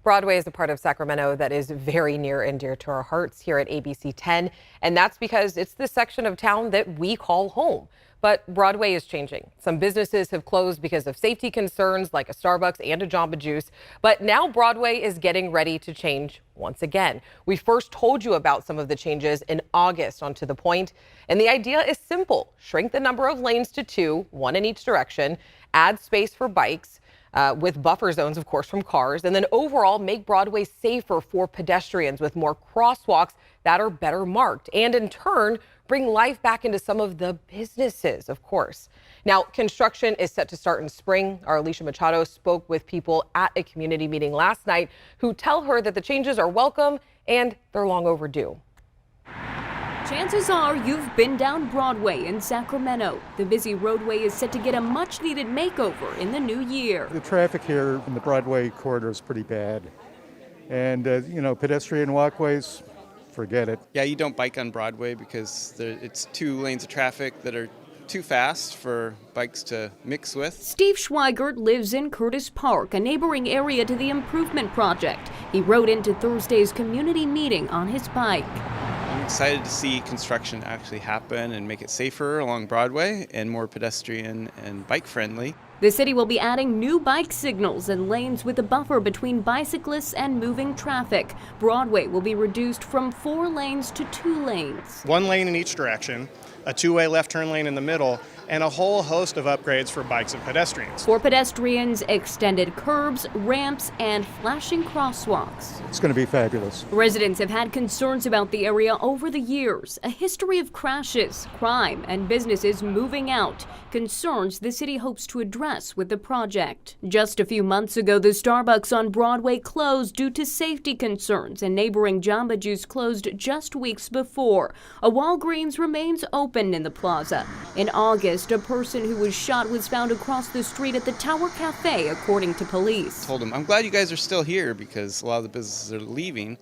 Broadway is a part of Sacramento that is very near and dear to our hearts here at ABC 10, and that's because it's the section of town that we call home. But Broadway is changing. Some businesses have closed because of safety concerns, like a Starbucks and a Jamba Juice. But now Broadway is getting ready to change once again. We first told you about some of the changes in August on To The Point. And the idea is simple. Shrink the number of lanes to 2, 1 in each direction, add space for bikes, with buffer zones, of course, from cars, and then overall make Broadway safer for pedestrians with more crosswalks that are better marked, and in turn, bring life back into some of the businesses, of course. Now, construction is set to start in spring. Our Alicia Machado spoke with people at a community meeting last night who tell her that the changes are welcome and they're long overdue. Chances are you've been down Broadway in Sacramento. The busy roadway is set to get a much-needed makeover in the new year. The traffic here in the Broadway corridor is pretty bad. And, pedestrian walkways, forget it. Yeah, you don't bike on Broadway because it's 2 lanes of traffic that are too fast for bikes to mix with. Steve Schweigert lives in Curtis Park, a neighboring area to the improvement project. He rode into Thursday's community meeting on his bike. I'm excited to see construction actually happen and make it safer along Broadway and more pedestrian and bike friendly. The city will be adding new bike signals and lanes with a buffer between bicyclists and moving traffic. Broadway will be reduced from 4 lanes to 2 lanes. 1 lane in each direction, a 2-way left turn lane in the middle, and a whole host of upgrades for bikes and pedestrians. For pedestrians, extended curbs, ramps, and flashing crosswalks. It's going to be fabulous. Residents have had concerns about the area over the years. A history of crashes, crime, and businesses moving out. Concerns the city hopes to address with the project. Just a few months ago, the Starbucks on Broadway closed due to safety concerns, and neighboring Jamba Juice closed just weeks before. A Walgreens remains open in the plaza. In August, a person who was shot was found across the street at the Tower Cafe, according to police. I told them, I'm glad you guys are still here because a lot of the businesses are leaving.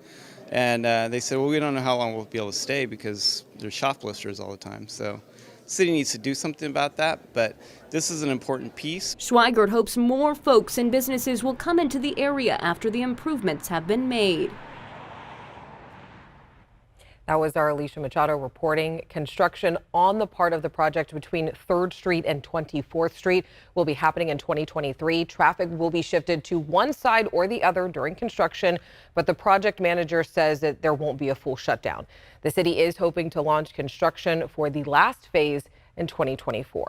And they said, well, we don't know how long we'll be able to stay because there's shoplifters all the time. So the city needs to do something about that, but this is an important piece. Schweigert hopes more folks and businesses will come into the area after the improvements have been made. That was our Alicia Machado reporting. Construction on the part of the project between 3rd Street and 24th Street will be happening in 2023. Traffic will be shifted to one side or the other during construction, but the project manager says that there won't be a full shutdown. The city is hoping to launch construction for the last phase in 2024.